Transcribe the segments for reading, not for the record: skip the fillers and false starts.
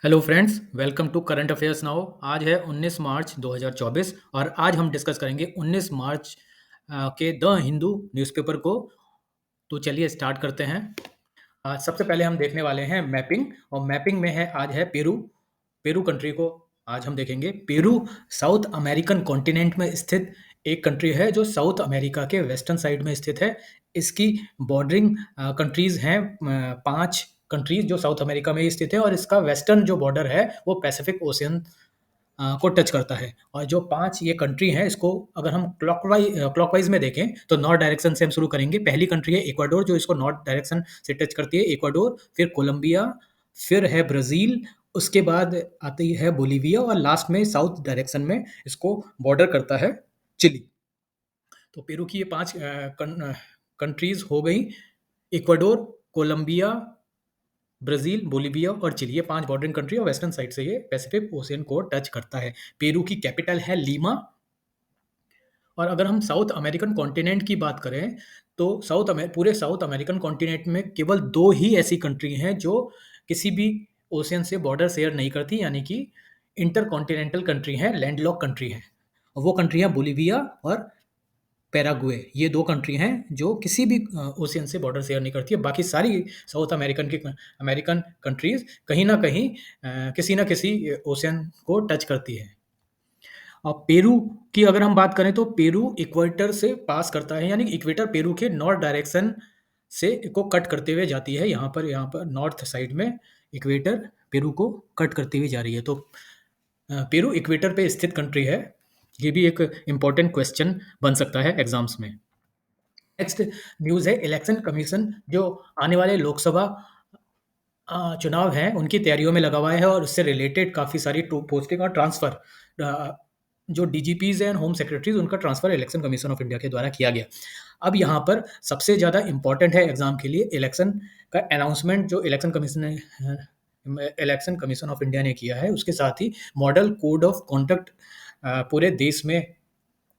Hello friends, welcome to current affairs now. आज है 19 मार्च 2024 और आज हम डिस्कस करेंगे 19 मार्च के द हिंदू न्यूज़पेपर को। तो चलिए स्टार्ट करते हैं। सबसे पहले हम देखने वाले हैं मैपिंग, और मैपिंग में है आज है पेरू। पेरू कंट्री को आज हम देखेंगे। पेरू साउथ अमेरिकन कॉन्टिनेंट में स्थित एक कंट्री है जो साउथ अमेरिका के वेस्टर्न साइड में स्थित है। इसकी बॉर्डरिंग कंट्रीज हैं, 5 कंट्रीज जो साउथ अमेरिका में ही स्थित है, और इसका वेस्टर्न जो बॉर्डर है वो पैसिफिक ओशियन को टच करता है। और जो 5 ये कंट्री हैं, इसको अगर हम क्लॉकवाइज में देखें तो नॉर्थ डायरेक्शन से हम शुरू करेंगे। पहली कंट्री है इक्वाडोर, जो इसको नॉर्थ डायरेक्शन से टच करती है, इक्वाडोर। फिर कोलंबिया, फिर है ब्राज़ील, उसके बाद आती है बोलीविया, और लास्ट में साउथ डायरेक्शन में इसको बॉर्डर करता है चिली। तो पेरू की ये 5 कंट्रीज़ हो गई: इक्वाडोर, कोलंबिया, ब्राज़ील, बोलीविया और चिली। ये 5 बॉर्डरिंग कंट्री और वेस्टर्न साइड से ये पैसिफिक ओशियन को टच करता है। पेरू की कैपिटल है लीमा। और अगर हम साउथ अमेरिकन कॉन्टिनेंट की बात करें तो पूरे साउथ अमेरिकन कॉन्टिनेंट में केवल 2 ही ऐसी कंट्री हैं जो किसी भी ओशियन से बॉर्डर शेयर नहीं करती, यानी कि इंटरकॉन्टिनेंटल कंट्री हैं, लैंडलॉक कंट्री हैं। और वो कंट्री हैं बोलीविया और पैराग्वे। ये 2 कंट्री हैं जो किसी भी ओशियन से बॉर्डर शेयर नहीं करती है। बाकी सारी साउथ अमेरिकन कंट्रीज़ कहीं न कहीं किसी न किसी ओशियन को टच करती है। और पेरू की अगर हम बात करें तो पेरू इक्वेटर से पास करता है, यानी इक्वेटर पेरू के नॉर्थ डायरेक्शन से को कट करते हुए जाती है। यहाँ पर नॉर्थ साइड में इक्वेटर पेरू को कट करती हुई जा रही है। तो पेरू इक्वेटर पे स्थित कंट्री है। ये भी एक इम्पोर्टेंट क्वेश्चन बन सकता है एग्जाम्स में। नेक्स्ट न्यूज़ है इलेक्शन कमीशन, जो आने वाले लोकसभा चुनाव हैं उनकी तैयारियों में लगा हुआ है, और उससे रिलेटेड काफ़ी सारी पोस्टिंग और ट्रांसफ़र, जो डीजीपीज़ हैं, होम सेक्रेटरीज़, उनका transfer election commission of India के द्वारा किया गया। अब यहाँ पर सबसे ज़्यादा इम्पोर्टेंट है एग्ज़ाम के लिए इलेक्शन का अनाउंसमेंट, जो इलेक्शन कमीशन ऑफ इंडिया ने किया है। उसके साथ ही मॉडल कोड ऑफ कॉन्डक्ट पूरे देश में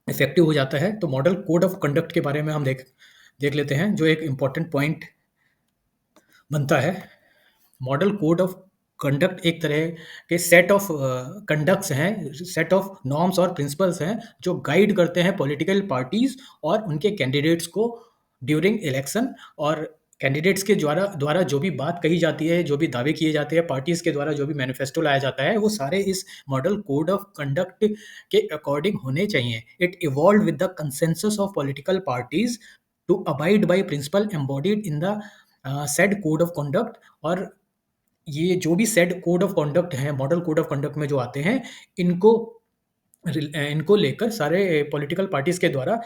इफ़ेक्टिव हो जाता है। तो मॉडल कोड ऑफ कंडक्ट के बारे में हम देख लेते हैं, जो एक इम्पोर्टेंट पॉइंट बनता है। मॉडल कोड ऑफ कंडक्ट एक तरह के सेट ऑफ कंडक्ट्स हैं, सेट ऑफ नॉर्म्स और प्रिंसिपल्स हैं, जो गाइड करते हैं पॉलिटिकल पार्टीज और उनके कैंडिडेट्स को ड्यूरिंग इलेक्शन। और कैंडिडेट्स के द्वारा द्वारा जो भी बात कही जाती है, जो भी दावे किए जाते हैं, पार्टीज के द्वारा जो भी मैनिफेस्टो लाया जाता है, वो सारे इस मॉडल कोड ऑफ कंडक्ट के अकॉर्डिंग होने चाहिए। It evolve with the consensus of political parties to abide by principle embodied in the said code of conduct. और ये जो भी सेड कोड ऑफ कंडक्ट हैं, मॉडल कोड ऑफ कंडक्ट में जो आते हैं, इनको इनको लेकर सारे पॉलिटिकल पार्टीज के द्वारा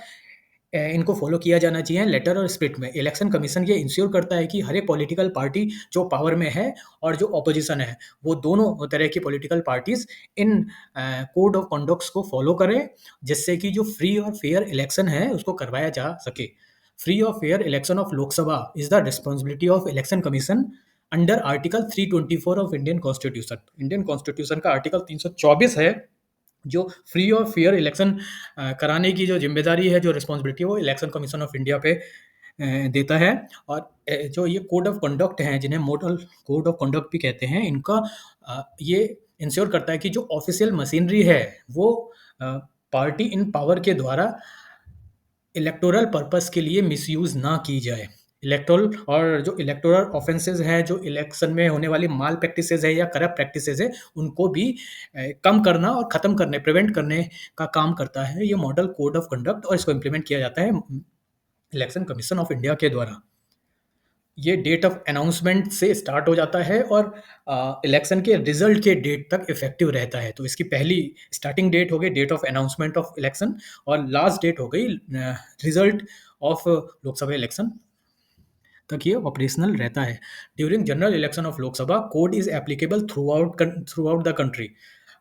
इनको फॉलो किया जाना चाहिए लेटर और स्पिरिट में। इलेक्शन कमीशन ये इंश्योर करता है कि हर एक पॉलिटिकल पार्टी जो पावर में है और जो ऑपोजिशन है, वो दोनों तरह की political parties in code of conducts को फॉलो करें, जिससे कि जो फ्री और फेयर इलेक्शन है उसको करवाया जा सके। फ्री और fair election of Lok Sabha is the responsibility of election commission under article 324 of Indian constitution. Indian constitution का आर्टिकल 324 है, जो फ्री और फेयर इलेक्शन कराने की जो जिम्मेदारी है, जो रिस्पॉन्सिबिलिटी है, वो इलेक्शन कमीशन ऑफ इंडिया पे देता है। और जो ये कोड ऑफ कंडक्ट हैं, जिन्हें मॉडल कोड ऑफ कंडक्ट भी कहते हैं, इनका ये इंश्योर करता है कि जो ऑफिशियल मशीनरी है वो पार्टी इन पावर के द्वारा इलेक्टोरल पर्पस के लिए मिसयूज ना की जाए। इलेक्टोरल और जो इलेक्टोरल ऑफेंसेस हैं, जो इलेक्शन में होने वाली माल प्रैक्टिसेस है या करप्ट प्रैक्टिसेस है, उनको भी कम करना और ख़त्म करने, प्रिवेंट करने का काम करता है ये मॉडल कोड ऑफ कंडक्ट, और इसको इम्प्लीमेंट किया जाता है इलेक्शन कमीशन ऑफ इंडिया के द्वारा। ये डेट ऑफ अनाउंसमेंट से स्टार्ट हो जाता है और इलेक्शन के रिजल्ट के डेट तक इफेक्टिव रहता है। तो इसकी पहली स्टार्टिंग डेट हो गई date of announcement of election, और लास्ट डेट हो गई रिजल्ट ऑफ लोकसभा इलेक्शन तक ये ऑपरेशनल रहता है। During general election of Lok Sabha, code is applicable through out the country.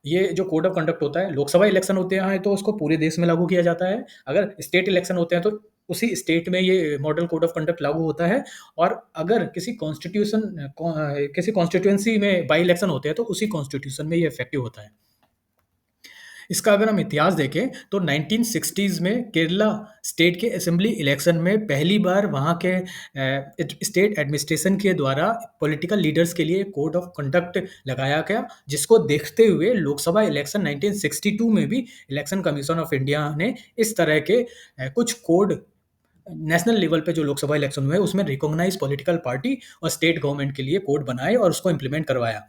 ये जो कोड ऑफ कंडक्ट होता है, लोकसभा इलेक्शन होते हैं तो उसको पूरे देश में लागू किया जाता है। अगर स्टेट इलेक्शन होते हैं तो उसी स्टेट में ये मॉडल कोड ऑफ कंडक्ट लागू होता है। और अगर किसी कॉन्स्टिट्यूएंसी में बाई इलेक्शन होते हैं तो उसी कॉन्स्टिट्यूशन में ये इफेक्टिव होता है। इसका अगर हम इतिहास देखें तो 1960s में केरला स्टेट के असेंबली इलेक्शन में पहली बार वहाँ के स्टेट एडमिनिस्ट्रेशन के द्वारा पॉलिटिकल लीडर्स के लिए कोड ऑफ कंडक्ट लगाया गया, जिसको देखते हुए लोकसभा इलेक्शन 1962 में भी इलेक्शन कमीशन ऑफ इंडिया ने इस तरह के कुछ कोड नेशनल लेवल पे जो लोकसभा इलेक्शन हुए उसमें रिकॉग्नाइज पॉलिटिकल पार्टी और स्टेट गवर्नमेंट के लिए कोड बनाए और उसको इम्प्लीमेंट करवाया।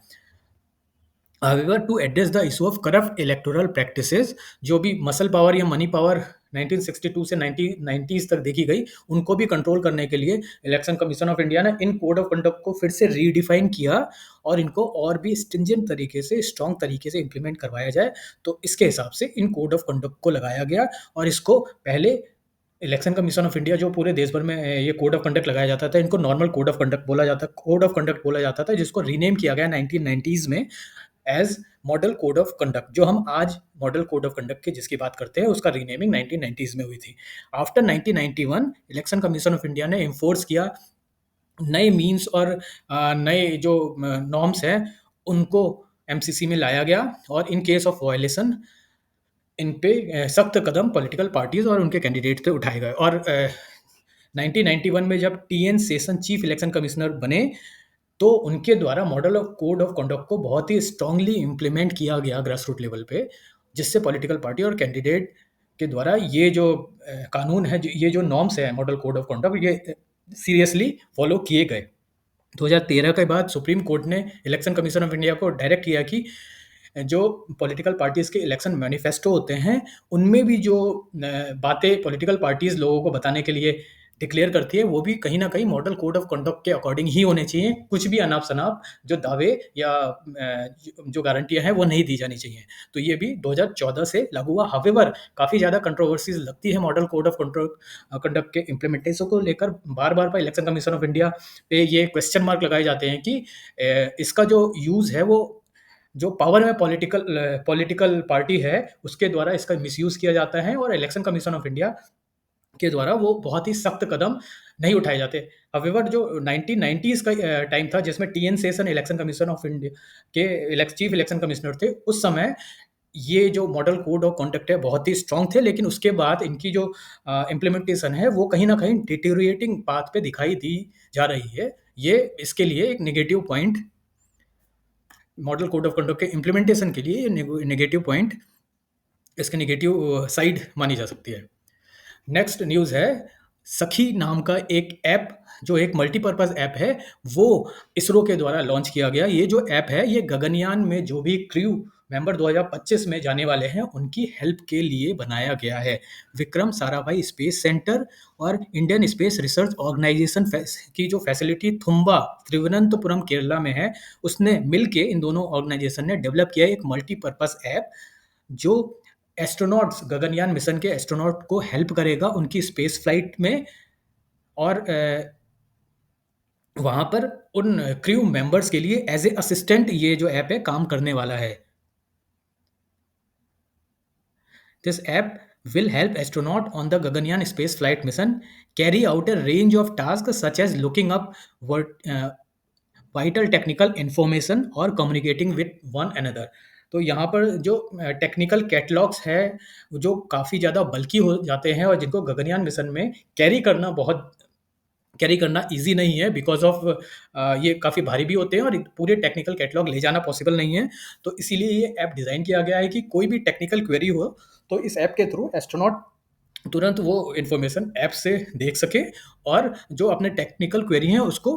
However, to address the issue of corrupt electoral practices, जो भी मसल पावर या मनी पावर 1962 से 1990s तक देखी गई, उनको भी कंट्रोल करने के लिए इलेक्शन कमीशन ऑफ इंडिया ने इन कोड ऑफ कंडक्ट को फिर से रीडिफाइन किया और इनको और भी स्ट्रिंजेंट तरीके से, स्ट्रॉन्ग तरीके से इम्प्लीमेंट करवाया जाए। तो इसके हिसाब से इन कोड ऑफ कंडक्ट को लगाया गया और इसको पहले इलेक्शन कमीशन ऑफ इंडिया जो पूरे देश भर में ये कोड ऑफ कंडक्ट लगाया जाता था, इनको नॉर्मल कोड ऑफ कंडक्ट बोला जाता था, जिसको रीनेम किया गया 1990s में as model code of conduct. जो हम आज मॉडल कोड ऑफ कंडक्ट की जिसकी बात करते हैं उसका रीनेमिंग 1990s में हुई थी। After 1991 election commission of India ने इन्फोर्स किया नए मीन्स और नए जो नॉर्म्स हैं उनको एमसीसी में लाया गया और इन केस ऑफ वायलेशन इन पे सख्त कदम पॉलिटिकल पार्टीज और उनके कैंडिडेट पे उठाए गए। और 1991 में जब TN session chief election commissioner बने तो उनके द्वारा model of code of conduct को बहुत ही स्ट्रांगली इम्प्लीमेंट किया गया ग्रास रूट लेवल पे, जिससे पॉलिटिकल पार्टी और कैंडिडेट के द्वारा ये जो कानून है, ये जो नॉर्म्स है मॉडल कोड ऑफ कंडक्ट, ये सीरियसली फॉलो किए गए। 2013 के बाद सुप्रीम कोर्ट ने इलेक्शन कमीशन ऑफ इंडिया को डायरेक्ट किया कि जो पॉलिटिकल पार्टीज के इलेक्शन मैनिफेस्टो होते हैं उनमें भी जो बातें पॉलिटिकल पार्टीज लोगों को बताने के लिए डिक्लेयर करती है वो भी कहीं ना कहीं मॉडल कोड ऑफ कंडक्ट के अकॉर्डिंग ही होने चाहिए। कुछ भी अनाप शनाप जो दावे या जो गारंटियां हैं वो नहीं दी जानी चाहिए। तो ये भी 2014 से लागू हुआ। हावेवर काफ़ी ज़्यादा कंट्रोवर्सीज लगती है मॉडल कोड ऑफ कंडक्ट के इम्प्लीमेंटेशन को लेकर। बार बार पर इलेक्शन कमीशन ऑफ इंडिया पे ये क्वेश्चन मार्क लगाए जाते हैं कि इसका जो यूज़ है वो जो पावर में पॉलिटिकल पार्टी है उसके द्वारा इसका मिसयूज किया जाता है और इलेक्शन कमीशन ऑफ इंडिया के द्वारा वो बहुत ही सख्त कदम नहीं उठाए जाते। हवेवर जो 1990s का टाइम था जिसमें TN session election commission of India के चीफ इलेक्शन कमिश्नर थे, उस समय ये जो मॉडल कोड ऑफ कंडक्ट है बहुत ही स्ट्रांग थे, लेकिन उसके बाद इनकी जो इम्प्लीमेंटेशन है वो कहीं ना कहीं डिटेरिएटिंग पाथ पे दिखाई दी जा रही है। ये इसके लिए एक negative point, model code of conduct के इम्प्लीमेंटेशन के लिए नेगेटिव पॉइंट, इसके नेगेटिव साइड मानी जा सकती है। नेक्स्ट न्यूज़ है सखी नाम का एक ऐप, जो एक मल्टीपर्पज़ ऐप है, वो इसरो के द्वारा लॉन्च किया गया। ये जो ऐप है ये गगनयान में जो भी क्रू मेंबर 2025 में जाने वाले हैं उनकी हेल्प के लिए बनाया गया है। विक्रम साराभाई स्पेस सेंटर और इंडियन स्पेस रिसर्च ऑर्गेनाइजेशन की जो फैसिलिटी थुम्बा तिरुवनंतपुरम केरला में है, उसने मिलके इन दोनों ऑर्गेनाइजेशन ने डेवलप किया एक मल्टीपर्पज़ ऐप जो एस्ट्रोनॉट्स, गगनयान मिशन के एस्ट्रोनॉट को हेल्प करेगा उनकी स्पेस फ्लाइट में और वहाँ पर उन क्रू मेंबर्स के लिए एज ए असिस्टेंट ये जो ऐप है काम करने वाला है। This app will help astronaut on the Gaganyaan space flight mission carry out a range of tasks such as looking up vital technical information और communicating with one another। तो यहाँ पर जो टेक्निकल कैटलॉग्स है जो काफ़ी ज़्यादा बल्कि हो जाते हैं और जिनको गगनयान मिशन में कैरी करना ईजी नहीं है बिकॉज ऑफ ये काफ़ी भारी भी होते हैं और पूरे टेक्निकल कैटलॉग ले जाना पॉसिबल नहीं है। तो इसीलिए ये ऐप डिज़ाइन किया गया है कि कोई भी टेक्निकल क्वेरी हो तो इस ऐप के थ्रू एस्ट्रोनॉट तुरंत वो इन्फॉर्मेशन ऐप से देख सके और जो अपने टेक्निकल क्वेरी हैं उसको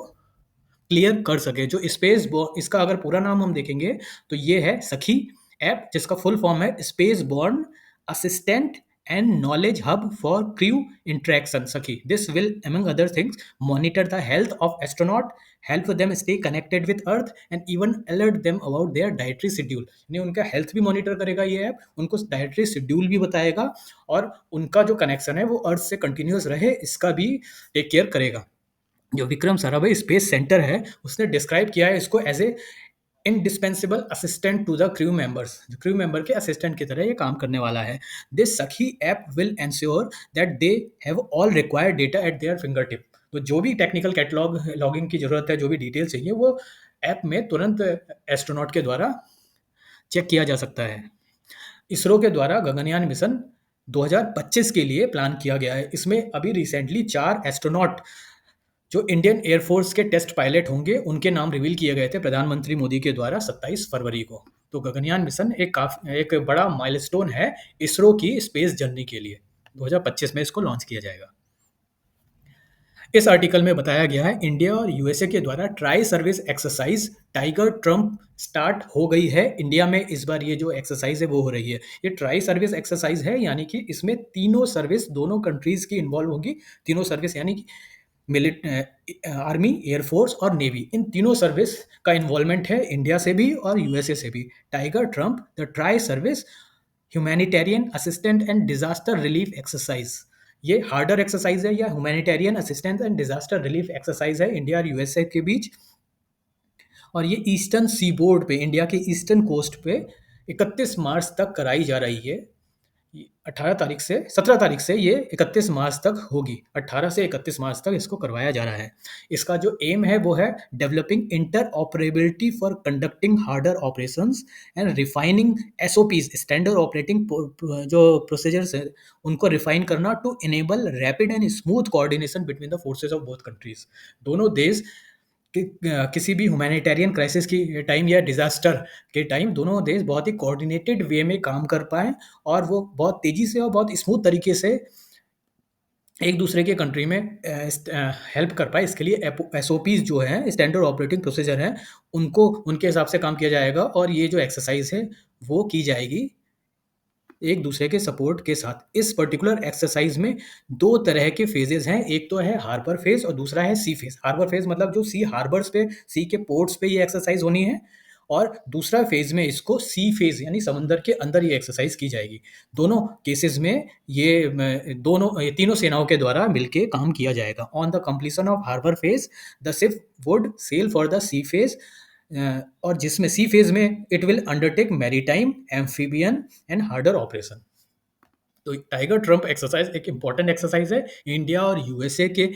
क्लियर कर सके। जो स्पेस इसका अगर पूरा नाम हम देखेंगे तो ये है सखी ऐप, जिसका फुल फॉर्म है space born assistant and knowledge hub for crew interaction Sakhi. This will among other things monitor the health of astronaut, help them stay connected with earth and even alert them about their dietary schedule। यानी उनका health भी monitor करेगा ये app, उनको dietary schedule भी बताएगा और उनका जो कनेक्शन है वो अर्थ से कंटिन्यूस रहे इसका भी टेक केयर करेगा। जो विक्रम साराभाई स्पेस सेंटर है उसने डिस्क्राइब किया है इसको as a indispensable assistant to the crew members, जो क्रू मेंबर के असिस्टेंट की तरह ये काम करने वाला है। This Sakhi app will ensure that they have all required data at their finger tip. तो जो भी टेक्निकल कैटलॉग लॉगिंग की जरूरत है, जो भी डिटेल चाहिए, वो ऐप में तुरंत एस्ट्रोनॉट के द्वारा चेक किया जा सकता है। इसरो के द्वारा गगनयान मिशन 2025 के लिए प्लान किया गया है। इसमें अभी रिसेंटली 4 एस्ट्रोनॉट जो इंडियन एयरफोर्स के टेस्ट पायलट होंगे, उनके नाम रिवील किए गए थे प्रधानमंत्री मोदी के द्वारा 27 फरवरी को। तो गगनयान मिशन एक बड़ा माइलस्टोन है इसरो की स्पेस जर्नी के लिए। 2025 में इसको लॉन्च किया जाएगा। इस आर्टिकल में बताया गया है इंडिया और यूएसए के द्वारा tri service exercise tiger Trump start हो गई है। इंडिया में इस बार ये जो एक्सरसाइज है वो हो रही है। ये ट्राई सर्विस एक्सरसाइज है, यानी कि इसमें तीनों सर्विस दोनों कंट्रीज की इन्वॉल्व होंगी। तीनों सर्विस यानी कि आर्मी, एयरफोर्स और नेवी, इन तीनों सर्विस का इन्वॉल्वमेंट है इंडिया से भी और यूएसए से भी। Tiger Trump the tri service humanitarian assistant and disaster relief exercise, ये हार्डर एक्सरसाइज है या humanitarian assistance and disaster relief exercise है इंडिया और यूएसए के बीच। और ये ईस्टर्न सी बोर्ड पे, इंडिया के ईस्टर्न कोस्ट पे 31 मार्च तक कराई जा रही है। 18 तारीख से 17 तारीख से ये 31 मार्च तक होगी। 18 से 31 मार्च तक इसको करवाया जा रहा है। इसका जो एम है वो है developing interoperability for conducting HADR operations and refining SOPs, standard operating जो प्रोसीजर्स है उनको रिफाइन करना to enable rapid and smooth coordination between the forces of both countries. दोनों देश किसी भी ह्यूमैनिटेरियन क्राइसिस की टाइम या डिजास्टर के टाइम दोनों देश बहुत ही कोऑर्डिनेटेड वे में काम कर पाएँ और वो बहुत तेजी से और बहुत स्मूथ तरीके से एक दूसरे के कंट्री में हेल्प कर पाए। इसके लिए एसओपीज जो है, स्टैंडर्ड ऑपरेटिंग प्रोसीजर है, उनको उनके हिसाब से काम किया जाएगा और ये जो एक्सरसाइज है वो की जाएगी एक दूसरे के सपोर्ट के साथ। इस पर्टिकुलर एक्सरसाइज में 2 तरह के फेजेस हैं, एक तो है हार्बर फेज और दूसरा है सी फेज। हार्बर फेज मतलब जो सी हार्बर्स पे, सी के पोर्ट्स पे ये एक्सरसाइज होनी है, और दूसरा फेज में इसको सी फेज यानी समंदर के अंदर ये एक्सरसाइज की जाएगी। दोनों केसेस में ये तीनों सेनाओं के द्वारा मिलके काम किया जाएगा। On the completion of harbour phase the ship would sail for the sea phase, और जिसमें सी फेज में it will undertake maritime, amphibian and HADR operation. तो टाइगर ट्रम्प एक्सरसाइज एक इंपॉर्टेंट एक्सरसाइज है, इंडिया और यूएसए के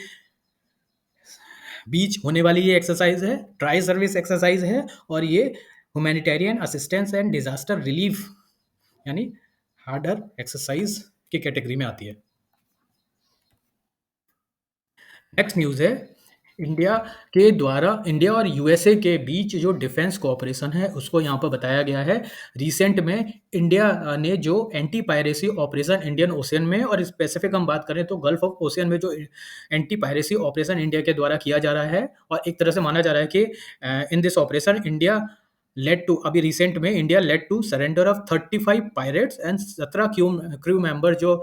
बीच होने वाली ये एक्सरसाइज है, ट्राई सर्विस एक्सरसाइज है, और ये humanitarian assistance and disaster relief यानी हार्डर एक्सरसाइज की कैटेगरी में आती है। नेक्स्ट न्यूज़ है इंडिया और यूएसए के बीच जो डिफेंस कोऑपरेशन है उसको यहाँ पर बताया गया है। रिसेंट में इंडिया ने जो anti piracy operation Indian ocean में, और स्पेसिफिक हम बात करें तो गल्फ ऑफ ओशियन में जो एंटी पायरेसी ऑपरेशन इंडिया के द्वारा किया जा रहा है, और एक तरह से माना जा रहा है कि in this operation India led to, अभी रिसेंट में India led to surrender of 35 pirates and 17 crew member जो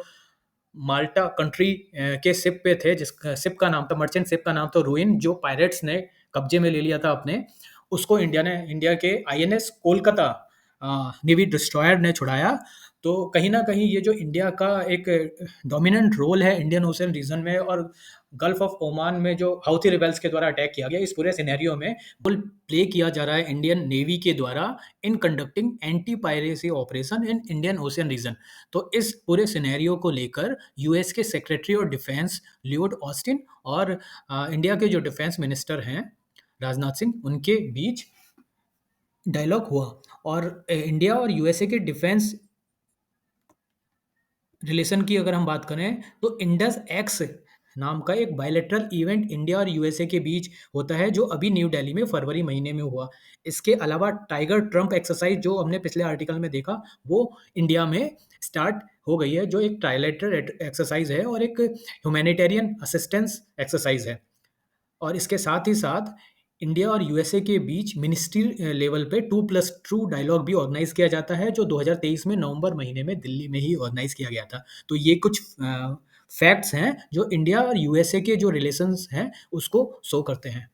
माल्टा कंट्री के शिप पे थे, जिस शिप का नाम था, मर्चेंट शिप का नाम था रूइन, जो पायरेट्स ने कब्जे में ले लिया था अपने, उसको इंडिया के आईएनएस कोलकाता नेवी डिस्ट्रॉयर ने छुड़ाया। तो कहीं ना कहीं ये जो इंडिया का एक डोमिनेंट रोल है इंडियन ओशन रीजन में, और गल्फ ऑफ ओमान में जो हाउथी रिबेल्स के द्वारा अटैक किया गया, इस पूरे सिनेरियो में रोल प्ले किया जा रहा है इंडियन नेवी के द्वारा in conducting anti piracy operation in Indian Ocean region. तो इस पूरे सिनेरियो को लेकर यूएस के secretary of defence Lloyd Austin और इंडिया के जो डिफेंस मिनिस्टर हैं राजनाथ सिंह, उनके बीच डायलॉग हुआ। और इंडिया और यूएसए के डिफेंस रिलेशन की अगर हम बात करें तो इंडस एक्स नाम का एक बायलैटरल इवेंट इंडिया और यूएसए के बीच होता है, जो अभी न्यू दिल्ली में फरवरी महीने में हुआ। इसके अलावा टाइगर ट्रम्प एक्सरसाइज जो हमने पिछले आर्टिकल में देखा, वो इंडिया में स्टार्ट हो गई है, जो एक ट्राइलेटरल एक्सरसाइज है और एक ह्यूमैनिटेरियन असिस्टेंस एक्सरसाइज है। और इसके साथ ही साथ इंडिया और यूएसए के बीच मिनिस्ट्री लेवल पे 2+2 डायलॉग भी ऑर्गेनाइज किया जाता है, जो 2023 में नवंबर महीने में दिल्ली में ही ऑर्गेनाइज किया गया था। तो ये कुछ फैक्ट्स हैं जो इंडिया और यूएसए के जो रिलेशंस हैं उसको शो करते हैं।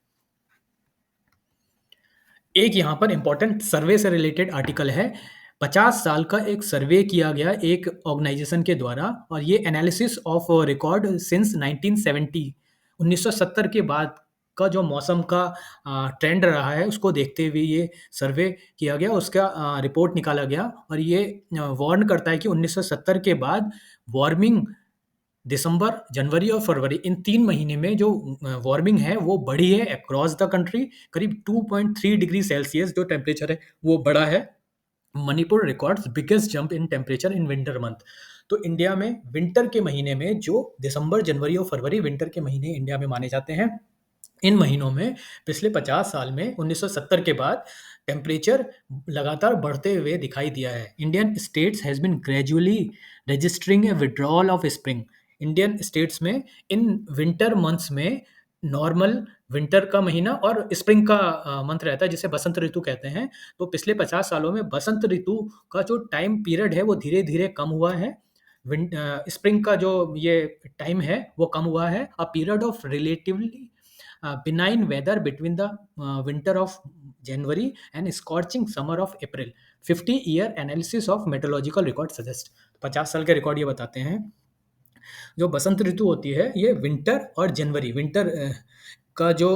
एक यहाँ पर इंपॉर्टेंट सर्वे से रिलेटेड आर्टिकल है। 50 साल का एक सर्वे किया गया एक ऑर्गेनाइजेशन के द्वारा, और ये एनालिसिस ऑफ रिकॉर्ड सिंस 1970, 1970 के बाद का जो मौसम का ट्रेंड रहा है उसको देखते हुए ये सर्वे किया गया, उसका रिपोर्ट निकाला गया, और ये वार्न करता है कि 1970 के बाद वार्मिंग दिसंबर, जनवरी और फरवरी, इन 3 महीने में जो वार्मिंग है वो बढ़ी है अक्रॉस द कंट्री। करीब 2.3 डिग्री सेल्सियस जो टेम्परेचर है वो बढ़ा है। Manipur records biggest jump in temperature in winter month. तो इंडिया में विंटर के महीने में जो दिसंबर, जनवरी और फरवरी विंटर के महीने इंडिया में माने जाते हैं, इन महीनों में पिछले 50 साल में 1970 के बाद टेम्परेचर लगातार बढ़ते हुए दिखाई दिया है। Indian states has been gradually registering a withdrawal of spring. Indian states में इन विंटर मंथ्स में नॉर्मल विंटर का महीना और स्प्रिंग का मंथ रहता है, जिसे बसंत ऋतु कहते हैं। तो पिछले 50 सालों में बसंत ऋतु का जो टाइम पीरियड है वो धीरे-धीरे कम हुआ है। स्प्रिंग का जो ये टाइम है वो कम हुआ है। A period of relatively benign weather between the winter of January and scorching summer of April. 50-year analysis of meteorological record suggest. 50 साल के रिकॉर्ड ये बताते हैं जो बसंत ऋतु होती है ये विंटर और जनवरी, विंटर का जो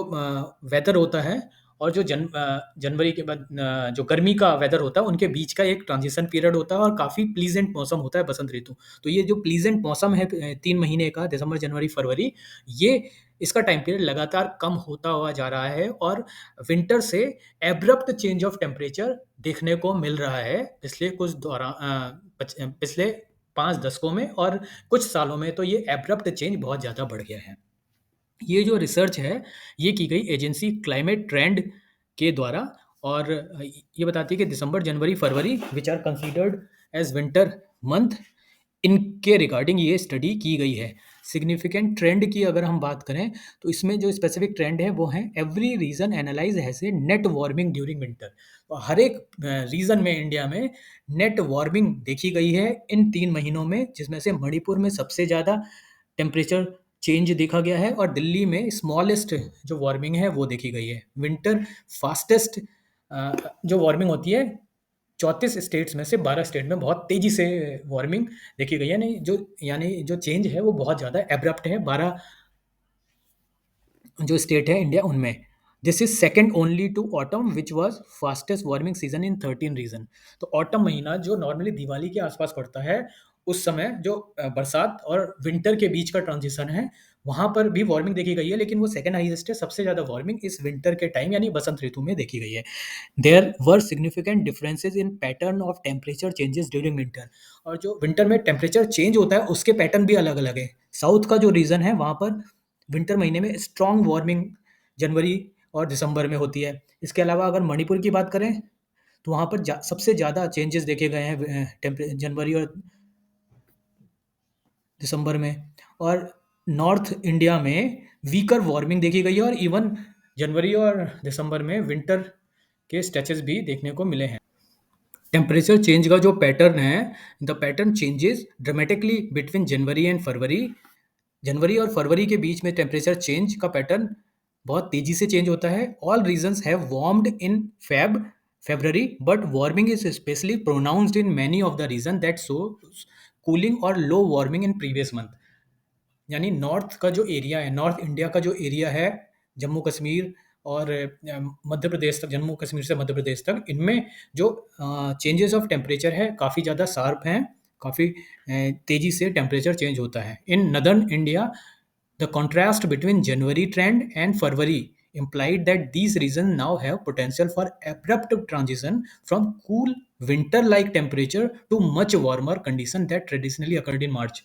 वेदर होता है और जो जनवरी के बाद जो गर्मी का वेदर होता है उनके बीच का एक ट्रांजिशन पीरियड होता है और काफ़ी प्लीजेंट मौसम होता है बसंत ऋतु। तो ये जो प्लीजेंट मौसम है 3 महीने का, दिसंबर, जनवरी, फरवरी, ये इसका टाइम पीरियड लगातार कम होता हुआ जा रहा है और विंटर से एब्रप्ट चेंज ऑफ टेम्परेचर देखने को मिल रहा है पिछले 5 दशकों में, और कुछ सालों में तो ये एब्रप्ट चेंज बहुत ज़्यादा बढ़ गया है। ये जो रिसर्च है ये की गई एजेंसी क्लाइमेट ट्रेंड के द्वारा और ये बताती है कि दिसंबर, जनवरी, फरवरी which are considered as winter month, इनके रिगार्डिंग ये स्टडी की गई है। सिग्निफिकेंट ट्रेंड की अगर हम बात करें तो इसमें जो स्पेसिफिक ट्रेंड है वो है every region analyse has a net warming during winter. तो हर एक रीजन में इंडिया में नेट वार्मिंग देखी गई है इन 3 महीनों में, जिसमें से मणिपुर में सबसे ज़्यादा टेम्परेचर चेंज देखा गया है और दिल्ली में स्मॉलेस्ट जो वार्मिंग है वो देखी गई है। विंटर फास्टेस्ट जो वार्मिंग होती है 34 स्टेट्स में से 12 स्टेट में बहुत तेजी से वार्मिंग देखी गई है। यानी जो चेंज है वो बहुत ज़्यादा एब्रप्ट है 12 जो स्टेट है इंडिया उनमें। This is second only to autumn which was fastest warming season in 13 region. तो ऑटम महीना जो नॉर्मली दिवाली के आसपास पड़ता है उस समय जो बरसात और विंटर के बीच का ट्रांजिशन है वहां पर भी वार्मिंग देखी गई है, लेकिन वो सेकेंड हाईएस्ट है। सबसे ज़्यादा वार्मिंग इस विंटर के टाइम यानी बसंत ऋतु में देखी गई है। There were significant differences in pattern of temperature changes during winter. और जो विंटर में टेम्परेचर चेंज होता है उसके पैटर्न भी अलग अलग है। साउथ का जो रीजन है वहाँ पर विंटर महीने में स्ट्रॉन्ग वार्मिंग जनवरी और दिसंबर में होती है। इसके अलावा अगर मणिपुर की बात करें तो वहाँ पर सबसे ज़्यादा चेंजेस देखे गए हैं जनवरी और दिसंबर में। और नॉर्थ इंडिया में वीकर वार्मिंग देखी गई है और इवन जनवरी और दिसंबर में विंटर के स्ट्रेचेस भी देखने को मिले हैं। टेम्परेचर चेंज का जो पैटर्न है, the pattern changes dramatically between January and February. जनवरी और फरवरी के बीच में टेम्परेचर चेंज का पैटर्न बहुत तेजी से चेंज होता है। All regions have warmed in February but warming is specially pronounced in many of the region that show cooling और low warming in previous month. यानी नॉर्थ का जो एरिया है, नॉर्थ इंडिया का जो एरिया है, जम्मू कश्मीर और मध्य प्रदेश तक, जम्मू कश्मीर से मध्य प्रदेश तक, इनमें जो चेंजेस ऑफ टेम्परेचर है काफ़ी ज़्यादा शार्प हैं, काफ़ी तेज़ी से टेम्परेचर चेंज होता है। In northern India the contrast between January trend and February implied that these regions now have potential for abrupt transition from cool winter-like temperature to much warmer condition that traditionally occurred in March.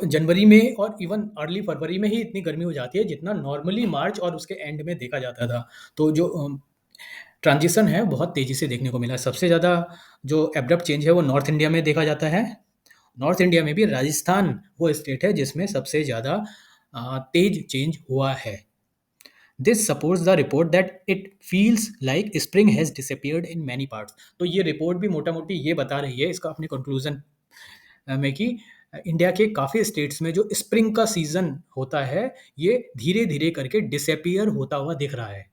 जनवरी में और even early फरवरी में ही इतनी गर्मी हो जाती है जितना normally मार्च और उसके एंड में देखा जाता था। तो जो ट्रांजिशन है बहुत तेज़ी से देखने को मिला। सबसे ज़्यादा जो एब्रप्ट चेंज है वो नॉर्थ इंडिया में देखा जाता है। नॉर्थ इंडिया में भी राजस्थान वो स्टेट है जिसमें सबसे ज़्यादा तेज चेंज हुआ है। This supports the report that it feels like spring has disappeared in many parts. तो ये रिपोर्ट भी मोटा मोटी ये बता रही है इसका अपने कंक्लूजन में कि इंडिया के काफ़ी स्टेट्स में जो स्प्रिंग का सीजन होता है ये धीरे धीरे करके डिसअपीयर होता हुआ दिख रहा है।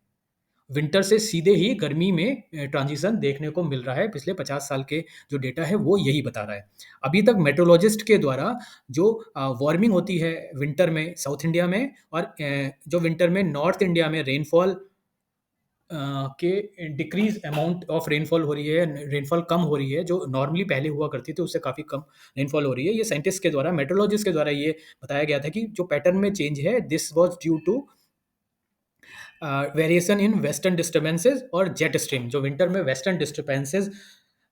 विंटर से सीधे ही गर्मी में ट्रांजिशन देखने को मिल रहा है। पिछले 50 साल के जो डेटा है वो यही बता रहा है। अभी तक मेट्रोलॉजिस्ट के द्वारा जो वार्मिंग होती है विंटर में साउथ इंडिया में और जो विंटर में नॉर्थ इंडिया में रेनफॉल के डिक्रीज अमाउंट ऑफ रेनफॉल हो रही है, रेनफॉल कम हो रही है, जो नॉर्मली पहले हुआ करती थी उससे काफ़ी कम रेनफॉल हो रही है। ये साइंटिस्ट के द्वारा, मेट्रोलॉजिस्ट के द्वारा ये बताया गया था कि जो पैटर्न में चेंज है this was due to variation in western disturbances और जेट स्ट्रीम, जो विंटर में वेस्टर्न डिस्टर्बेंसेस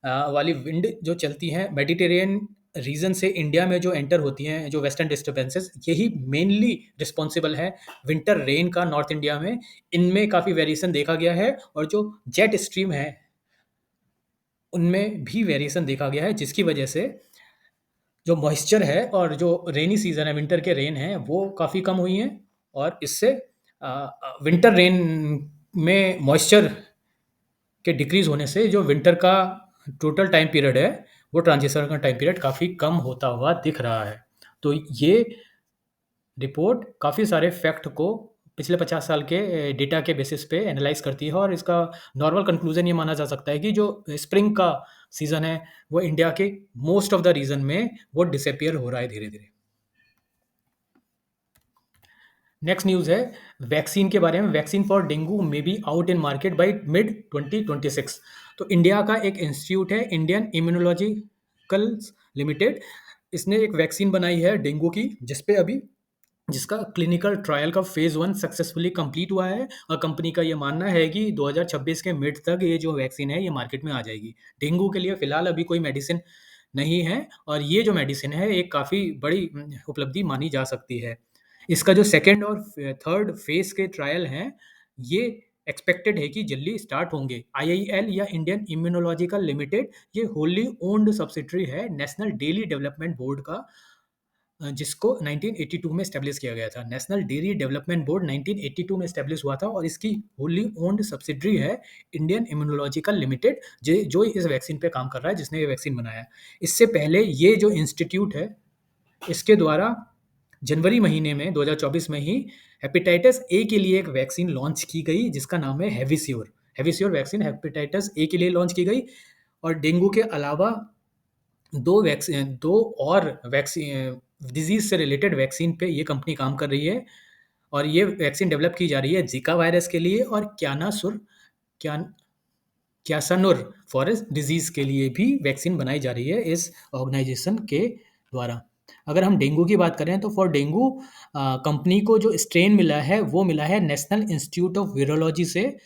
वाली विंड जो चलती हैं मेडिटेरियन रीजन से इंडिया में जो एंटर होती हैं, जो वेस्टर्न डिस्टर्बेंसेस, यही मेनली रिस्पॉन्सिबल है विंटर रेन का नॉर्थ इंडिया में। इनमें काफ़ी वेरिएशन देखा गया है, और जो जेट स्ट्रीम है उनमें भी वेरिएशन देखा गया है, जिसकी वजह से जो मॉइस्चर है और जो रेनी सीजन है, विंटर के रेन है, वो काफ़ी कम हुई हैं। और इससे विंटर रेन में मॉइस्चर के डिक्रीज होने से जो विंटर का टोटल टाइम पीरियड है, वो ट्रांजिशन का टाइम पीरियड काफ़ी कम होता हुआ दिख रहा है। तो ये रिपोर्ट काफ़ी सारे फैक्ट को पिछले 50 साल के डेटा के बेसिस पे एनालाइज करती है, और इसका नॉर्मल कंक्लूजन ये माना जा सकता है कि जो स्प्रिंग का सीजन है वो इंडिया के मोस्ट ऑफ द रीजन में वो डिसअपियर हो रहा है धीरे धीरे। नेक्स्ट न्यूज़ है वैक्सीन के बारे में। Vaccine for dengue may be out in market by mid 2026। तो इंडिया का एक इंस्टीट्यूट है, इंडियन इम्यूनोलॉजिकल लिमिटेड, इसने एक वैक्सीन बनाई है डेंगू की, जिसका क्लिनिकल ट्रायल का फेज 1 सक्सेसफुली कंप्लीट हुआ है, और कंपनी का ये मानना है कि 2026 के मिड तक ये जो वैक्सीन है ये मार्केट में आ जाएगी। डेंगू के लिए फिलहाल अभी कोई मेडिसिन नहीं है, और ये जो मेडिसिन है एक काफ़ी बड़ी उपलब्धि मानी जा सकती है। इसका जो सेकंड और थर्ड फेज के ट्रायल हैं, ये एक्सपेक्टेड है कि जल्दी स्टार्ट होंगे। आईआईएल या इंडियन इम्यूनोलॉजिकल लिमिटेड ये होली ओन्ड सब्सिडरी है नेशनल डेयरी डेवलपमेंट बोर्ड का, जिसको 1982 में एस्टेब्लिश किया गया था। नेशनल डेयरी डेवलपमेंट बोर्ड 1982 में एस्टेब्लिश हुआ था, और इसकी होली ओन्ड सब्सिडरी है इंडियन इम्यूनोलॉजिकल लिमिटेड, जो इस वैक्सीन पे काम कर रहा है, जिसने ये वैक्सीन बनाया है। इससे पहले ये जो इंस्टीट्यूट है, इसके द्वारा जनवरी महीने में 2024 में ही हेपेटाइटिस ए के लिए एक वैक्सीन लॉन्च की गई, जिसका नाम है हेविसियोर। हेविसियोर वैक्सीन हेपेटाइटिस ए के लिए लॉन्च की गई, और डेंगू के अलावा दो और वैक्सीन डिजीज से रिलेटेड वैक्सीन पे ये कंपनी काम कर रही है, और ये वैक्सीन डेवलप की जा रही है जिका वायरस के लिए, और क्यासानुर फॉरेस्ट डिजीज के लिए भी वैक्सीन बनाई जा रही है इस ऑर्गेनाइजेशन के द्वारा। अगर हम डेंगू की बात करें तो फॉर डेंगू कंपनी को जो स्ट्रेन मिला है वो मिला है नेशनल इंस्टीट्यूट ऑफ वायरोलॉजी से,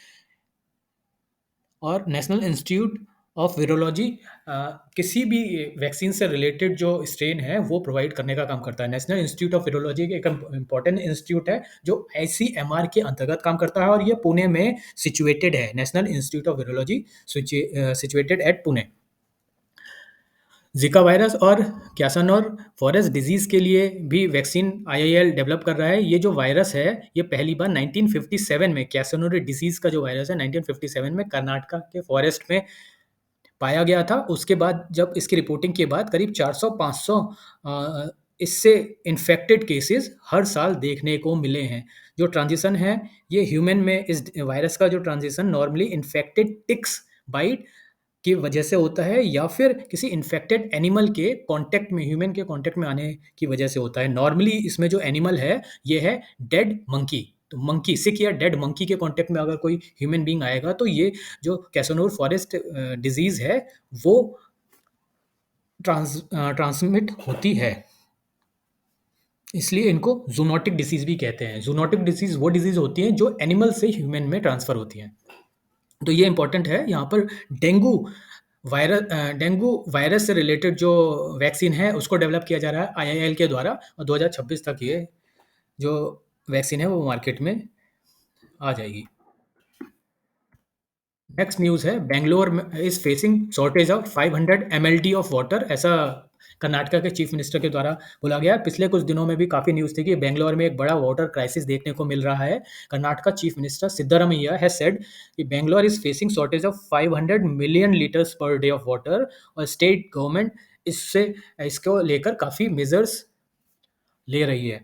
और नेशनल इंस्टीट्यूट ऑफ वायरोलॉजी किसी भी वैक्सीन से रिलेटेड जो स्ट्रेन है वो प्रोवाइड करने का काम करता है। नेशनल इंस्टीट्यूट ऑफ वायरोलॉजी एक इंपॉर्टेंट इंस्टीट्यूट है जो आईसीएमआर के अंतर्गत काम करता है, और ये पुणे में सिचुएटेड है। National institute of virology situated at Pune. जिका वायरस और क्यासानोर फॉरेस्ट डिजीज के लिए भी वैक्सीन आईआईएल डेवलप कर रहा है। ये जो वायरस है ये पहली बार 1957 में, क्यासानोर डिजीज का जो वायरस है 1957 में कर्नाटका के फॉरेस्ट में पाया गया था। उसके बाद जब इसकी रिपोर्टिंग के बाद करीब 400-500 इससे इन्फेक्टेड केसेस हर साल देखने को मिले हैं। जो ट्रांजिशन है ये ह्यूमन में इस वायरस का जो transition normally infected ticks bite की वजह से होता है, या फिर किसी इन्फेक्टेड एनिमल के कांटेक्ट में, ह्यूमन के कांटेक्ट में आने की वजह से होता है। नॉर्मली इसमें जो एनिमल है ये है डेड मंकी। तो मंकी, सिक या डेड मंकी के कांटेक्ट में अगर कोई ह्यूमन बीइंग आएगा तो ये जो कैसोनोर फॉरेस्ट डिजीज है वो ट्रांसमिट होती है, इसलिए इनको जूनोटिक डिसीज भी कहते हैं। जूनोटिक डिसीज वो डिजीज होती हैं जो एनिमल से ह्यूमन में ट्रांसफर होती हैं। तो ये इंपॉर्टेंट है। यहाँ पर डेंगू वायरस से रिलेटेड जो वैक्सीन है उसको डेवलप किया जा रहा है आईआईएल के द्वारा, और 2026 तक ये जो वैक्सीन है वो मार्केट में आ जाएगी। नेक्स्ट न्यूज़ है Bangalore is facing shortage of 500 mld of water, ऐसा कर्नाटका के चीफ मिनिस्टर के द्वारा बोला गया। पिछले कुछ दिनों में भी काफ़ी न्यूज़ थी कि बेंगलोर में एक बड़ा वाटर क्राइसिस देखने को मिल रहा है। Karnataka chief minister Siddaramaiah has said कि Bangalore is facing shortage of 500 million litres per day of water, और स्टेट गवर्नमेंट इसको लेकर काफ़ी मेजर्स ले रही है।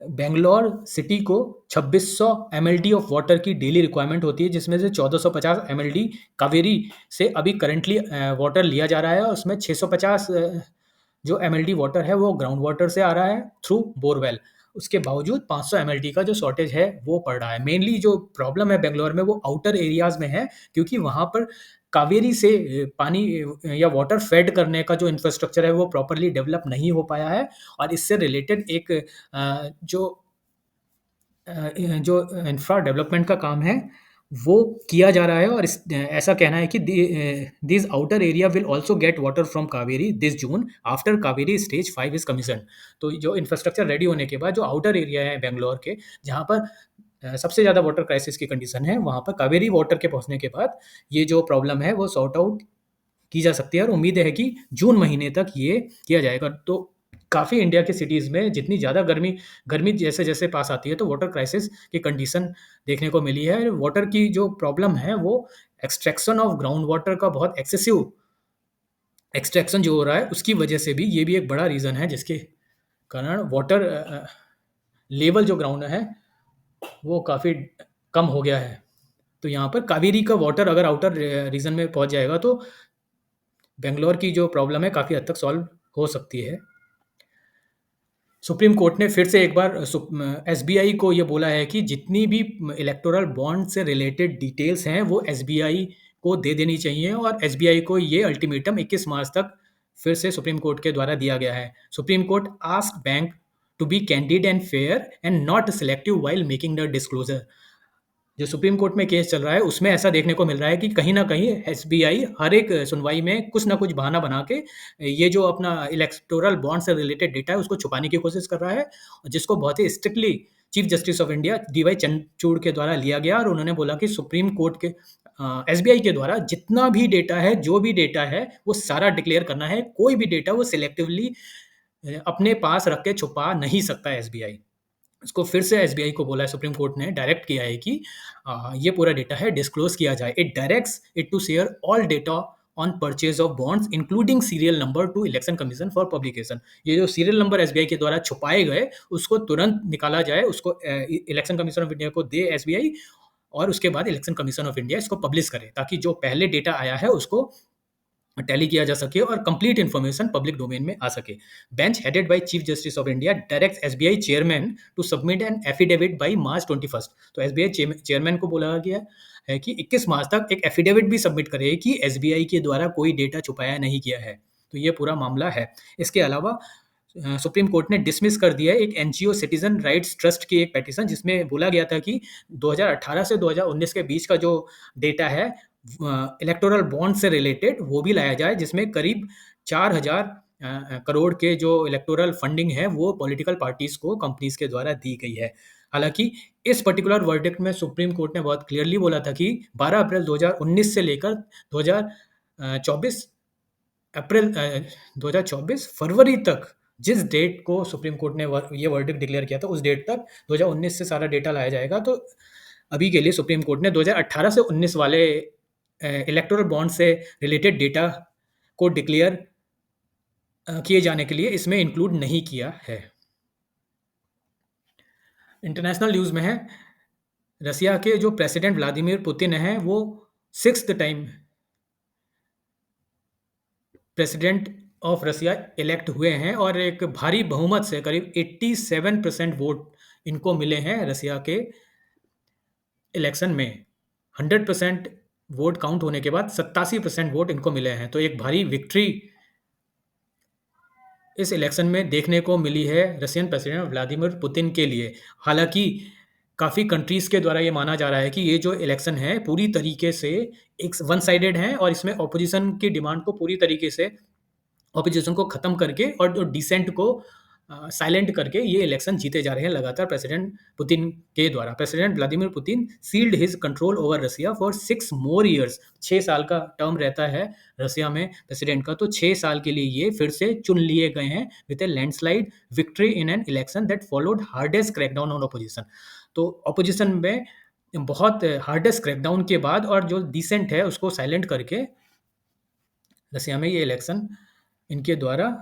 बेंगलोर सिटी को 2600 mld ऑफ वाटर की डेली रिक्वायरमेंट होती है, जिसमें से 1450 mld कावेरी से अभी करंटली वाटर लिया जा रहा है, और उसमें 650 जो mld वाटर है वो ग्राउंड वाटर से आ रहा है थ्रू बोरवेल। उसके बावजूद 500 mld का जो शॉर्टेज है वो पड़ रहा है। मेनली जो प्रॉब्लम है बेंगलोर में वो आउटर एरियाज में है, क्योंकि वहाँ पर कावेरी से पानी या वाटर फेड करने का जो इंफ्रास्ट्रक्चर है वो प्रॉपरली डेवलप नहीं हो पाया है, और इससे रिलेटेड एक जो जो इंफ्रा डेवलपमेंट का काम है, वो किया जा रहा है और ऐसा कहना है कि this outer area will also get water from Kaveri this June after Kaveri stage 5 is commission. तो जो इंफ्रास्ट्रक्चर रेडी होने के बाद जो आउटर एरिया है बेंगलोर के, जहाँ पर सबसे ज़्यादा वाटर क्राइसिस की कंडीशन है, वहाँ पर कावेरी वाटर के पहुँचने के बाद ये जो प्रॉब्लम है वो सॉर्ट आउट की जा सकती है, और उम्मीद है कि जून महीने तक ये किया जाएगा। तो काफ़ी इंडिया के सिटीज़ में जितनी ज़्यादा गर्मी गर्मी जैसे-जैसे पास आती है, तो वाटर क्राइसिस की कंडीशन देखने को मिली है। वाटर की जो प्रॉब्लम है, वो एक्सट्रैक्शन ऑफ ग्राउंड वाटर का बहुत एक्सेसिव एक्सट्रैक्शन जो हो रहा है, उसकी वजह से भी ये भी एक बड़ा रीज़न है, जिसके कारण वाटर लेवल जो ग्राउंड है, वो काफ़ी कम हो गया है। तो यहाँ पर कावेरी का वाटर अगर आउटर रीजन में पहुँच जाएगा, तो बेंगलोर की जो प्रॉब्लम है काफ़ी हद तक सॉल्व हो सकती है। सुप्रीम कोर्ट ने फिर से एक बार एसबीआई को ये बोला है कि जितनी भी इलेक्टोरल बॉन्ड से रिलेटेड डिटेल्स हैं, वो एसबीआई को दे देनी चाहिए, और एसबीआई को ये अल्टीमेटम 21 मार्च तक फिर से सुप्रीम कोर्ट के द्वारा दिया गया है। Supreme Court asked bank to be candid and fair and not selective while making the disclosure. जो सुप्रीम कोर्ट में केस चल रहा है, उसमें ऐसा देखने को मिल रहा है कि कहीं न कहीं एसबीआई हर एक सुनवाई में कुछ न कुछ बहाना बना के ये जो अपना इलेक्टोरल बॉन्ड से रिलेटेड डेटा है, उसको छुपाने की कोशिश कर रहा है, जिसको बहुत ही strictly chief justice of India DY Chandrachud के द्वारा लिया गया, और उन्होंने बोला कि सुप्रीम कोर्ट के एसबीआई के द्वारा जितना भी डेटा है, जो भी डेटा है, वो सारा डिक्लेयर करना है। कोई भी डेटा वो सिलेक्टिवली अपने पास रख के छुपा नहीं सकता है एसबीआई। इसको फिर से एसबीआई को बोला है, सुप्रीम कोर्ट ने डायरेक्ट किया है कि ये पूरा डेटा है डिस्क्लोज किया जाए। It directs it to share all data on purchase of bonds including serial number to election commission for publication. ये जो सीरियल नंबर एसबीआई के द्वारा छुपाए गए, उसको तुरंत निकाला जाए, उसको इलेक्शन कमीशन ऑफ इंडिया को दे एसबीआई, और उसके बाद इलेक्शन कमीशन ऑफ इंडिया इसको पब्लिश करे, ताकि जो पहले डेटा आया है उसको टैली किया जा सके और कंप्लीट इन्फॉर्मेशन पब्लिक डोमेन में आ सके। Bench headed by chief justice of India direct SBI chairman to submit an affidavit by March 21। तो एसबीआई चेयरमैन को बोला गया है कि 21 मार्च तक एक एफिडेविट भी सबमिट करे कि एसबीआई के द्वारा कोई डेटा छुपाया नहीं गया है। तो ये पूरा मामला है। इसके अलावा सुप्रीम कोर्ट ने डिसमिस कर दिया एक एनजीओ सिटीजन राइट्स ट्रस्ट की एक पिटीशन, जिसमें बोला गया था कि 2018 से 2019 के बीच का जो डेटा है इलेक्टोरल बॉन्ड से रिलेटेड, वो भी लाया जाए, जिसमें करीब 4000 करोड़ के जो इलेक्टोरल फंडिंग है, वो पॉलिटिकल पार्टीज को कंपनीज के द्वारा दी गई है। हालांकि इस पर्टिकुलर वर्डिक्ट में सुप्रीम कोर्ट ने बहुत क्लियरली बोला था कि 12 अप्रैल 2019 से लेकर 2024 अप्रैल 2024 फरवरी तक, जिस डेट को सुप्रीम कोर्ट ने ये वर्डिक्ट डिक्लेयर किया था, उस डेट तक 2019 से सारा डेटा लाया जाएगा। तो अभी के लिए सुप्रीम कोर्ट ने 2018 से 19 वाले इलेक्टोरल बॉन्ड से रिलेटेड डेटा को डिक्लेयर किए जाने के लिए इसमें इंक्लूड नहीं किया है। इंटरनेशनल न्यूज़ में है, रसिया के जो प्रेसिडेंट व्लादिमीर पुतिन हैं, वो 6th time president of Russia elect हुए हैं, और एक भारी बहुमत से करीब 87% वोट इनको मिले हैं रसिया के इलेक्शन में। 100% वोट काउंट होने के बाद 87% वोट इनको मिले हैं। तो एक भारी विक्ट्री इस इलेक्शन में देखने को मिली है रशियन प्रेसिडेंट व्लादिमीर पुतिन के लिए। हालांकि काफ़ी कंट्रीज़ के द्वारा ये माना जा रहा है कि ये जो इलेक्शन है पूरी तरीके से एक वन साइडेड है, और इसमें ऑपोजिशन की डिमांड को पूरी तरीके से ऑपोजिशन को खत्म करके और जो डिसेंट को साइलेंट करके ये इलेक्शन जीते जा रहे हैं लगातार प्रेसिडेंट पुतिन के द्वारा। President Vladimir Putin sealed his control over Russia for 6 more years. 6 साल का टर्म रहता है रसिया में प्रेसिडेंट का, तो 6 साल के लिए ये फिर से चुन लिए गए हैं with A landslide victory in an election that followed hardest crackdown on opposition. तो ऑपोजिशन में बहुत हार्डेस्ट क्रैकडाउन के बाद और जो डिसेंट है उसको साइलेंट करके रसिया में ये इलेक्शन इनके द्वारा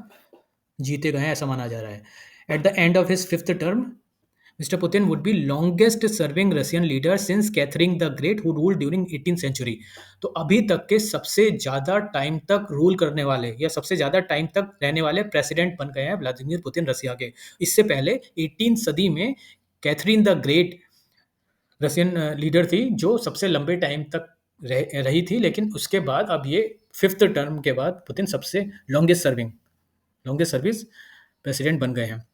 जीते गए हैं, ऐसा माना जा रहा है। At the end of his 5th term, mister Putin would be longest serving Russian leader since Catherine the Great who ruled during 18th century. तो अभी तक के सबसे ज़्यादा टाइम तक रूल करने वाले या सबसे ज़्यादा टाइम तक रहने वाले प्रेसिडेंट बन गए हैं व्लादिमीर पुतिन रसिया के। इससे पहले 18th सदी में Catherine the Great Russian leader थी, जो सबसे लंबे टाइम तक रही थी, लेकिन उसके बाद अब ये 5th टर्म के बाद पुतिन सबसे लॉन्गेस्ट सर्विस प्रेसिडेंट बन गए हैं।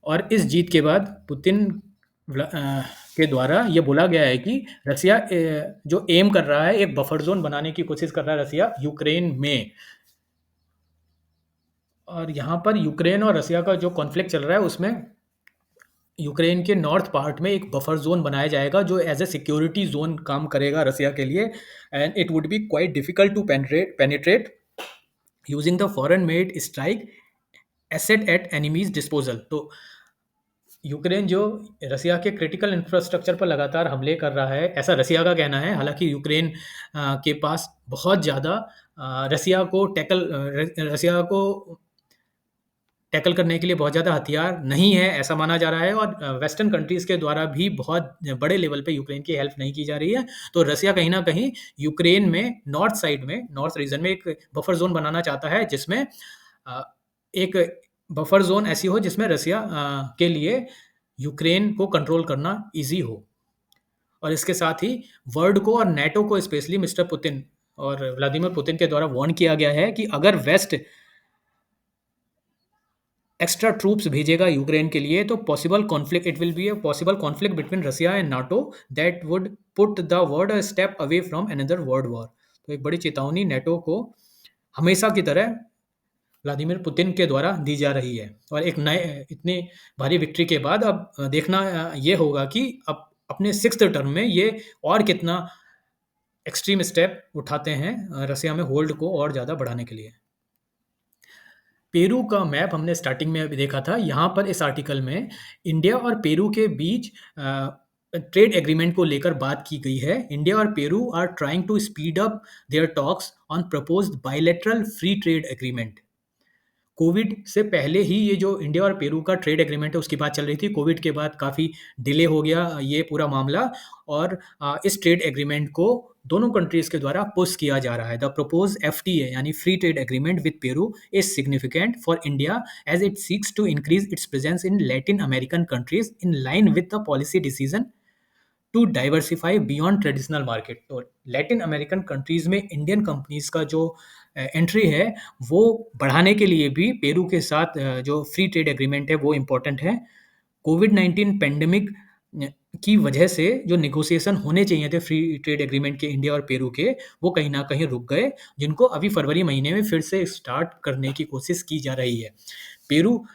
और इस जीत के बाद पुतिन के द्वारा ये बोला गया है कि रसिया जो एम कर रहा है, एक बफर ज़ोन बनाने की कोशिश कर रहा है रसिया यूक्रेन में। और यहाँ पर यूक्रेन और रसिया का जो कॉन्फ्लिक्ट चल रहा है, उसमें यूक्रेन के नॉर्थ पार्ट में एक बफर ज़ोन बनाया जाएगा, जो एज़ अ सिक्योरिटी ज़ोन काम करेगा रसिया के लिए, and it would be quite difficult to penetrate using the foreign made strike asset at enemies disposal. तो यूक्रेन जो रसिया के क्रिटिकल इंफ्रास्ट्रक्चर पर लगातार हमले कर रहा है, ऐसा रसिया का कहना है। हालांकि यूक्रेन के पास बहुत ज़्यादा रसिया को टैकल करने के लिए बहुत ज़्यादा हथियार नहीं है, ऐसा माना जा रहा है। और वेस्टर्न कंट्रीज़ के द्वारा भी बहुत बड़े लेवल पे यूक्रेन की हेल्प नहीं की जा रही है। तो रसिया कहीं न कहीं यूक्रेन में नॉर्थ साइड में, नॉर्थ रीजन में एक बफर ज़ोन बनाना चाहता है, जिसमें एक बफर ज़ोन ऐसी हो जिसमें रसिया के लिए यूक्रेन को कंट्रोल करना ईज़ी हो। और इसके साथ ही वर्ल्ड को और नेटो को स्पेशली मिस्टर पुतिन और व्लादिमीर पुतिन के द्वारा वार्न किया गया है कि अगर वेस्ट एक्स्ट्रा ट्रूप्स भेजेगा यूक्रेन के लिए, तो possible conflict it will be a possible conflict between Russia and NATO that would put the world a step away from another world war. तो एक बड़ी चेतावनी नेटो को हमेशा की तरह व्लादिमीर पुतिन के द्वारा दी जा रही है। और एक नए इतनी भारी विक्ट्री के बाद अब देखना ये होगा कि अब अपने 6th टर्म में ये और कितना एक्सट्रीम स्टेप उठाते हैं रसिया में होल्ड को और ज़्यादा बढ़ाने के लिए। पेरू का मैप हमने स्टार्टिंग में अभी देखा था। यहाँ पर इस आर्टिकल में इंडिया और पेरू के बीच ट्रेड एग्रीमेंट को लेकर बात की गई है। इंडिया और Peru are trying to speed up their talks on proposed bilateral free trade agreement. Covid से पहले ही ये जो इंडिया और पेरू का ट्रेड एग्रीमेंट है, उसकी बात चल रही थी। कोविड के बाद काफ़ी डिले हो गया ये पूरा मामला, और इस ट्रेड एग्रीमेंट को दोनों कंट्रीज़ के द्वारा पुश किया जा रहा है। द प्रपोज्ड एफटीए यानी free trade agreement with Peru is significant for India as it seeks to increase its presence in Latin American countries in line with the policy decision to diversify beyond traditional market. तो Latin American countries में Indian companies का जो entry है, वो बढ़ाने के लिए भी पेरू के साथ जो फ्री ट्रेड एग्रीमेंट है वो इम्पोर्टेंट है। कोविड-19 पैंडेमिक की वजह से जो नेगोशिएशन होने चाहिए थे फ्री ट्रेड एग्रीमेंट के इंडिया और पेरू के, वो कहीं न कहीं रुक गए, जिनको अभी फरवरी महीने में फिर से स्टार्ट करने की कोशिश की जा रही है। पेरू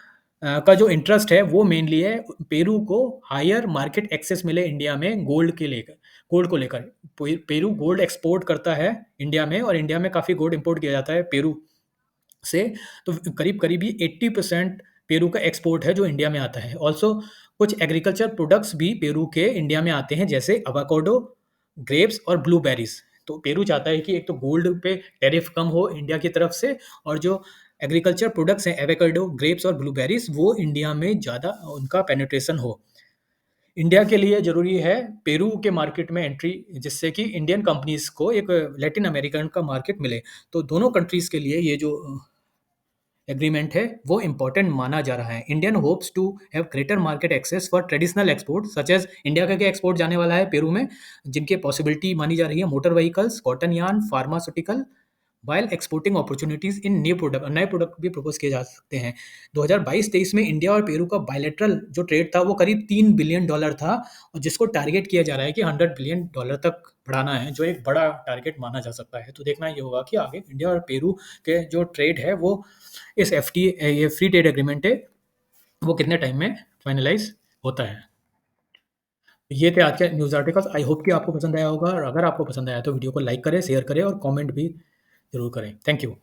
का जो इंटरेस्ट है वो मेनली है पेरू को हायर मार्केट एक्सेस मिले इंडिया में गोल्ड को लेकर। पेरू गोल्ड एक्सपोर्ट करता है इंडिया में, और इंडिया में काफ़ी गोल्ड इंपोर्ट किया जाता है पेरू से। तो करीब-करीब ये 80% पेरू का एक्सपोर्ट है जो इंडिया में आता है। ऑल्सो कुछ एग्रीकल्चर प्रोडक्ट्स भी पेरू के इंडिया में आते हैं, जैसे एवोकाडो, ग्रेप्स और ब्लूबेरीज़। तो पेरू चाहता है कि एक तो गोल्ड पे टैरिफ कम हो इंडिया की तरफ से, और जो एग्रीकल्चर प्रोडक्ट्स हैं एवोकाडो, ग्रेप्स और ब्लूबेरीज़, वो इंडिया में ज़्यादा उनका पेनिट्रेशन हो। इंडिया के लिए ज़रूरी है पेरू के मार्केट में एंट्री, जिससे कि इंडियन कंपनीज़ को एक लैटिन अमेरिकन का मार्केट मिले। तो दोनों कंट्रीज़ के लिए ये जो एग्रीमेंट है वो इंपॉर्टेंट माना जा रहा है। Indian hopes to have greater market access for traditional export such as India का क्या एक्सपोर्ट जाने वाला है पेरू में, जिनके पॉसिबिलिटी मानी जा रही है motor vehicles, cotton yarn, pharmaceutical, while exporting opportunities in नए प्रोडक्ट भी प्रपोज किए जा सकते हैं। 2022-23 में इंडिया और पेरू का बायलैटरल जो ट्रेड था वो करीब $3 बिलियन था, और जिसको टारगेट किया जा रहा है कि $100 बिलियन तक बढ़ाना है, जो एक बड़ा टारगेट माना जा सकता है। तो देखना ये होगा कि आगे इंडिया और पेरू के जो ट्रेड है वो इस एफटीए ये फ्री ट्रेड एग्रीमेंट है वो कितने टाइम में फाइनलाइज होता है। ये थे आज के न्यूज़ आर्टिकल्स। आई होप कि आपको पसंद आया होगा, और अगर आपको पसंद आया तो वीडियो को लाइक करें, शेयर करें और कमेंट भी ज़रूर करें। Thank you.